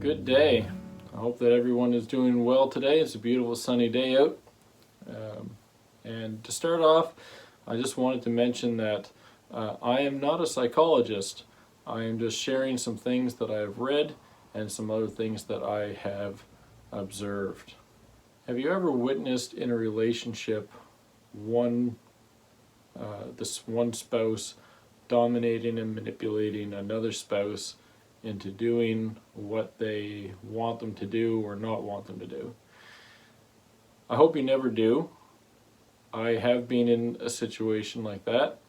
Good day. I hope that everyone is doing well today. It's a beautiful sunny day out. And to start off, I just wanted to mention that I am not a psychologist. I am just sharing some things that I have read and some other things that I have observed. Have you ever witnessed in a relationship this one spouse dominating and manipulating another spouse into doing what they want them to do or not want them to do? I hope you never do. I have been in a situation like that,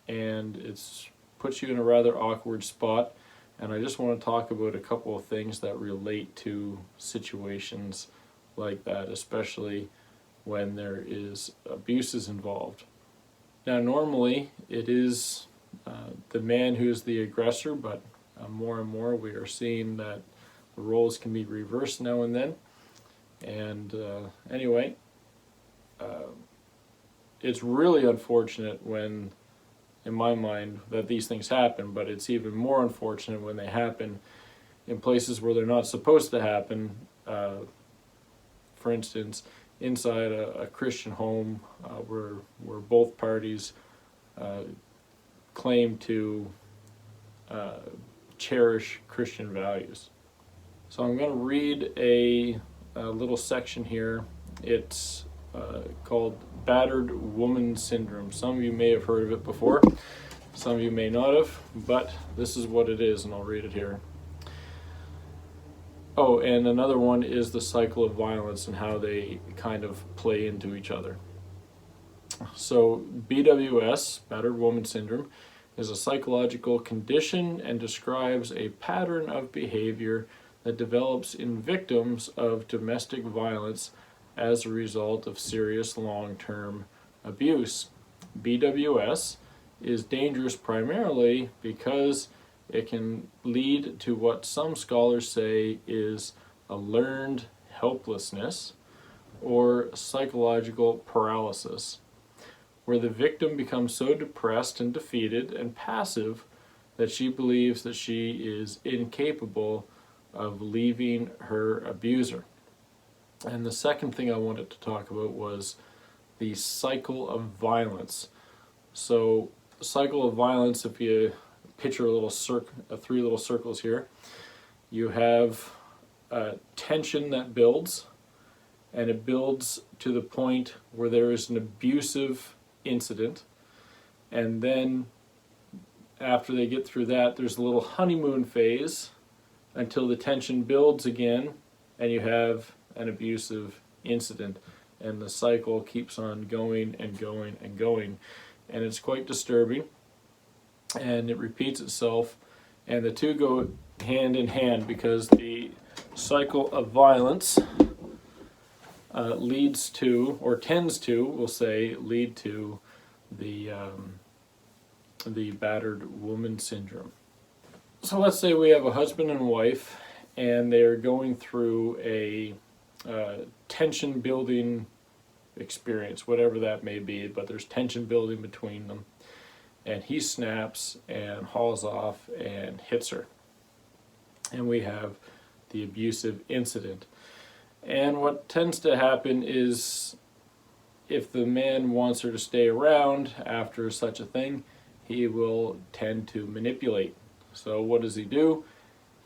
and it's puts you in a rather awkward spot, and I just want to talk about a couple of things that relate to situations like that, especially when there is abuses involved. Now, normally it is the man who's the aggressor, but more and more we are seeing that the roles can be reversed now and then. And anyway, it's really unfortunate when, in my mind, that these things happen, but it's even more unfortunate when they happen in places where they're not supposed to happen. For instance, inside a Christian home where both parties claim to cherish Christian values. So I'm going to read a little section here. It's called Battered Woman Syndrome. Some of you may have heard of it before, some of you may not have, but this is what it is, and I'll read it here. Oh, and another one is the cycle of violence and how they kind of play into each other. So BWS, Battered Woman Syndrome, is a psychological condition and describes a pattern of behavior that develops in victims of domestic violence as a result of serious long-term abuse. BWS is dangerous primarily because it can lead to what some scholars say is a learned helplessness or psychological paralysis, where the victim becomes so depressed and defeated and passive that she believes that she is incapable of leaving her abuser. And the second thing I wanted to talk about was the cycle of violence. So, cycle of violence, if you picture three little circles here, you have tension that builds, and it builds to the point where there is an abusive incident, and then after they get through that, there's a little honeymoon phase until the tension builds again and you have an abusive incident, and the cycle keeps on going and going and going, and it's quite disturbing, and it repeats itself, and the two go hand in hand because the cycle of violence leads to, or tends to, we'll say, lead to the battered woman syndrome. So let's say we have a husband and wife, and they're going through a tension building experience, whatever that may be, but there's tension building between them, and he snaps and hauls off and hits her, and we have the abusive incident. And what tends to happen is, if the man wants her to stay around after such a thing, he will tend to manipulate. So what does he do?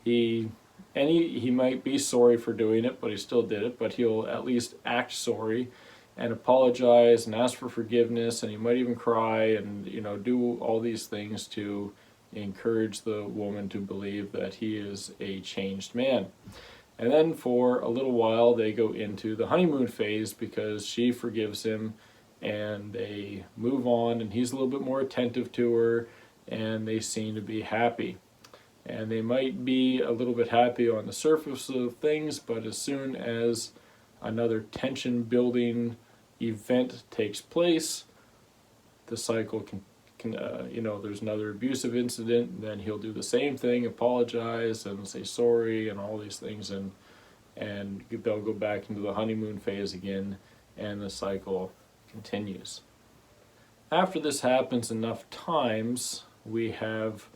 He might be sorry for doing it, but he still did it, but he'll at least act sorry and apologize and ask for forgiveness, and he might even cry and do all these things to encourage the woman to believe that he is a changed man. And then for a little while they go into the honeymoon phase because she forgives him and they move on, and he's a little bit more attentive to her, and they seem to be happy. And they might be a little bit happy on the surface of things, but as soon as another tension building event takes place, the cycle can there's another abusive incident, and then he'll do the same thing, apologize and say sorry and all these things, and they'll go back into the honeymoon phase again, and the cycle continues. After this happens enough times, we have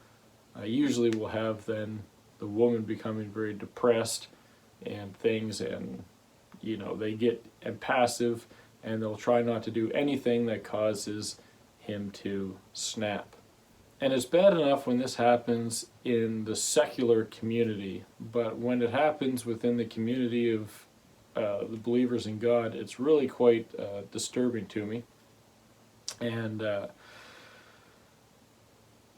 usually we'll have then the woman becoming very depressed and things, and they get passive, and they'll try not to do anything that causes him to snap. And it's bad enough when this happens in the secular community, but when it happens within the community of the believers in God, it's really quite disturbing to me. And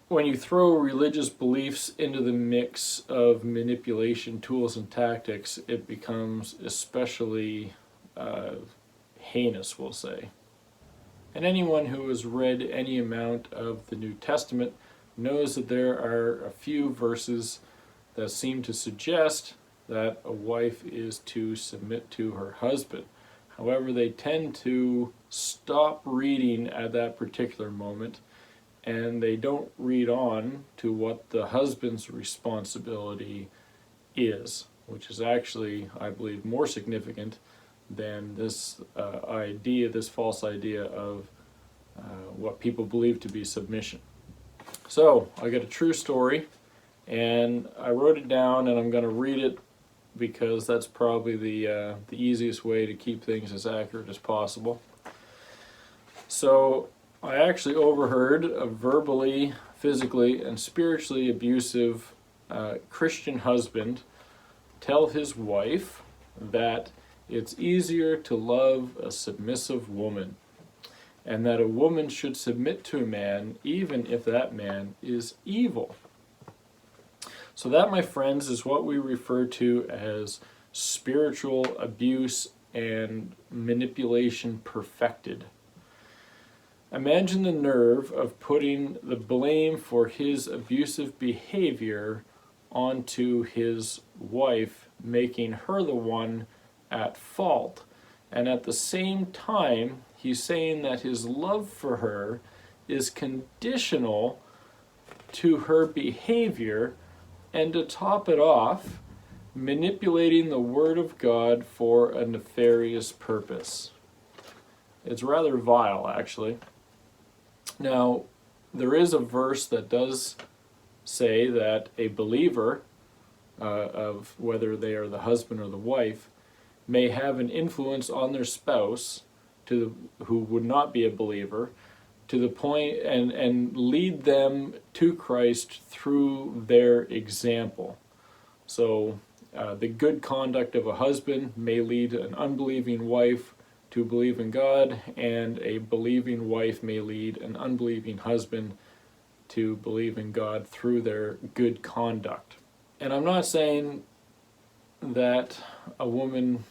when you throw religious beliefs into the mix of manipulation tools and tactics, it becomes especially heinous, we'll say. And anyone who has read any amount of the New Testament knows that there are a few verses that seem to suggest that a wife is to submit to her husband. However, they tend to stop reading at that particular moment, and they don't read on to what the husband's responsibility is, which is actually, I believe, more significant than this this false idea of what people believe to be submission. So, I got a true story, and I wrote it down, and I'm going to read it because that's probably the easiest way to keep things as accurate as possible. So, I actually overheard a verbally, physically, and spiritually abusive Christian husband tell his wife that it's easier to love a submissive woman, and that a woman should submit to a man even if that man is evil. So that, my friends, is what we refer to as spiritual abuse and manipulation perfected. Imagine the nerve of putting the blame for his abusive behavior onto his wife, making her the one at fault. And at the same time, he's saying that his love for her is conditional to her behavior, and to top it off, manipulating the Word of God for a nefarious purpose. It's rather vile, actually. Now, there is a verse that does say that a believer, of whether they are the husband or the wife, may have an influence on their spouse who would not be a believer, to the point and lead them to Christ through their example. So the good conduct of a husband may lead an unbelieving wife to believe in God, and a believing wife may lead an unbelieving husband to believe in God through their good conduct. And I'm not saying that a woman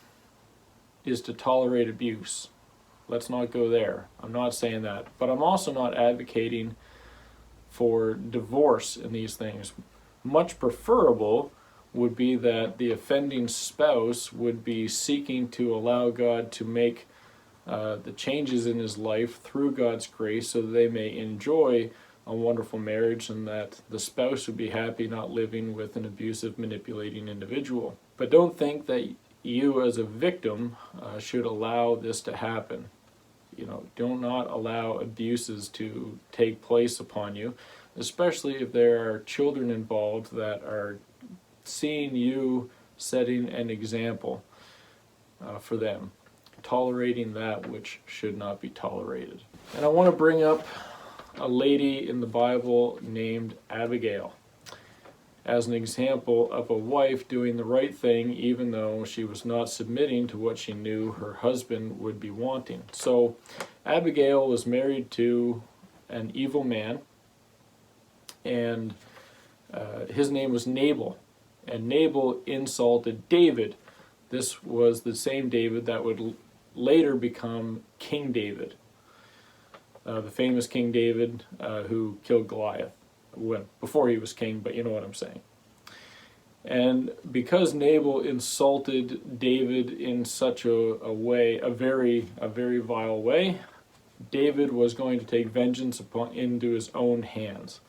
is to tolerate abuse. Let's not go there. I'm not saying that. But I'm also not advocating for divorce in these things. Much preferable would be that the offending spouse would be seeking to allow God to make the changes in his life through God's grace, so that they may enjoy a wonderful marriage, and that the spouse would be happy not living with an abusive, manipulating individual. But don't think that you as a victim should allow this to happen. Do not allow abuses to take place upon you, especially if there are children involved that are seeing you setting an example for them, tolerating that which should not be tolerated. And I want to bring up a lady in the Bible named Abigail as an example of a wife doing the right thing even though she was not submitting to what she knew her husband would be wanting. So Abigail was married to an evil man, and his name was Nabal. And Nabal insulted David. This was the same David that would later become King David, the famous King David who killed Goliath before he was king, but you know what I'm saying. And because Nabal insulted David in such a way, a very vile way, David was going to take vengeance into his own hands.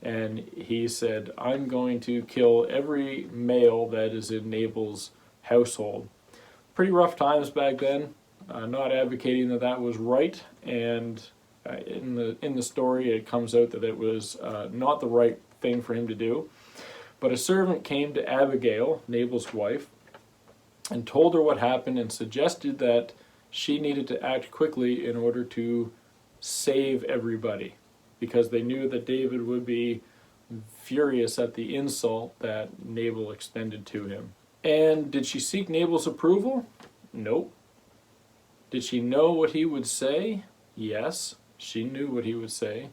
And he said, I'm going to kill every male that is in Nabal's household. Pretty rough times back then. Not advocating that was right, and in the story it comes out that it was not the right thing for him to do. But a servant came to Abigail, Nabal's wife, and told her what happened and suggested that she needed to act quickly in order to save everybody, because they knew that David would be furious at the insult that Nabal extended to him. And did she seek Nabal's approval? Nope. Did she know what he would say? Yes, she knew what he would say.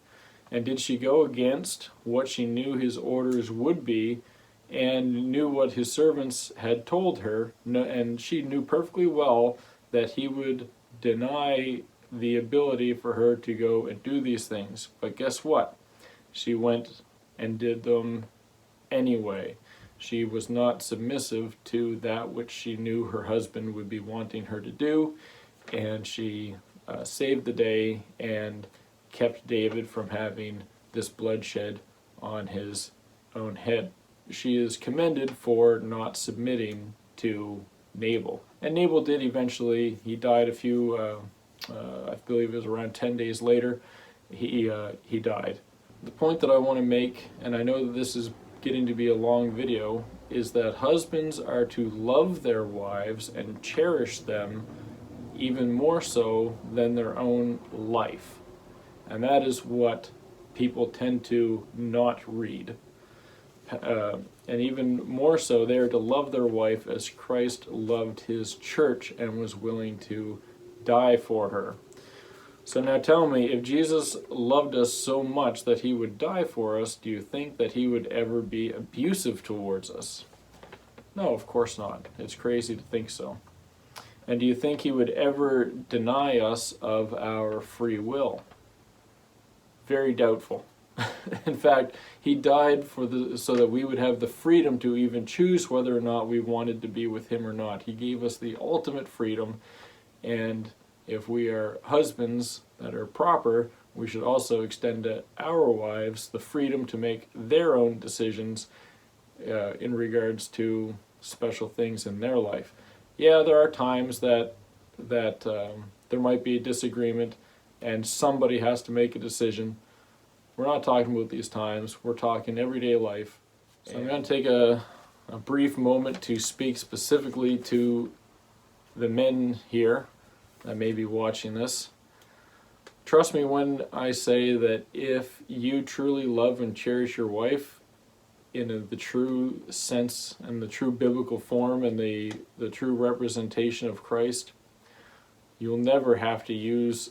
And did she go against what she knew his orders would be and knew what his servants had told her? And she knew perfectly well that he would deny the ability for her to go and do these things. But guess what? She went and did them anyway. She was not submissive to that which she knew her husband would be wanting her to do, and she saved the day and kept David from having this bloodshed on his own head. She is commended for not submitting to Nabal. And Nabal did eventually. He died I believe it was around 10 days later, he died. The point that I want to make, and I know that this is getting to be a long video, is that husbands are to love their wives and cherish them even more so than their own life. And that is what people tend to not read. And even more so, they are to love their wife as Christ loved his church and was willing to die for her. So now tell me, if Jesus loved us so much that he would die for us, do you think that he would ever be abusive towards us? No, of course not. It's crazy to think so. And do you think he would ever deny us of our free will? Very doubtful. In fact, he died so that we would have the freedom to even choose whether or not we wanted to be with him or not. He gave us the ultimate freedom, and if we are husbands that are proper, we should also extend to our wives the freedom to make their own decisions in regards to special things in their life. Yeah, there are times that there might be a disagreement and somebody has to make a decision. We're not talking about these times. We're talking everyday life. So I'm going to take a brief moment to speak specifically to the men here that may be watching this. Trust me when I say that if you truly love and cherish your wife in the true sense and the true biblical form and the true representation of Christ, you'll never have to use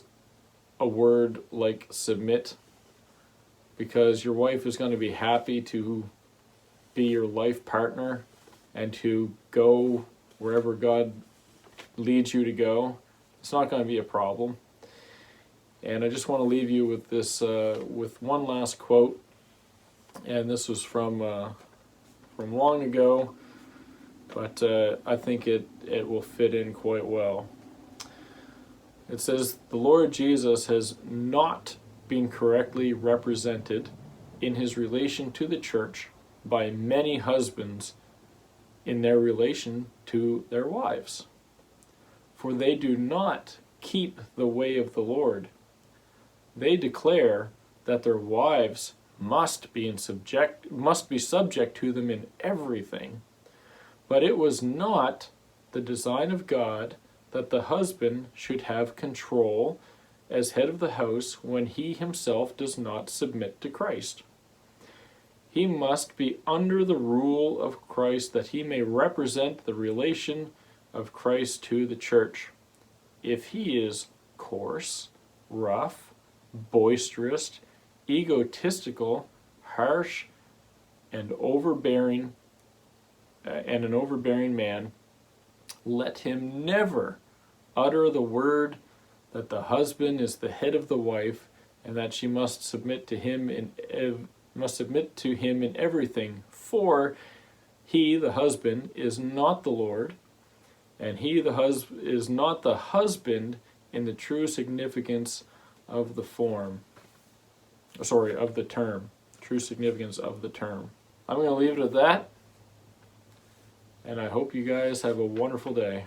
a word like submit, because your wife is going to be happy to be your life partner and to go wherever God leads you to go. It's not going to be a problem. And I just want to leave you with this, with one last quote. And this was from long ago, but I think it will fit in quite well. It says, "The Lord Jesus has not been correctly represented in his relation to the church by many husbands in their relation to their wives. For they do not keep the way of the Lord. They declare that their wives must be subject to them in everything. But it was not the design of God that the husband should have control as head of the house when he himself does not submit to Christ. He must be under the rule of Christ that he may represent the relation of Christ to the church. If he is coarse, rough, boisterous, egotistical, harsh, and overbearing, and an overbearing man, let him never utter the word that the husband is the head of the wife, and that she must submit to him in everything. For he, the husband, is not the Lord, and he, is not the husband in the true significance of the term. True significance of the term. I'm going to leave it at that, and I hope you guys have a wonderful day.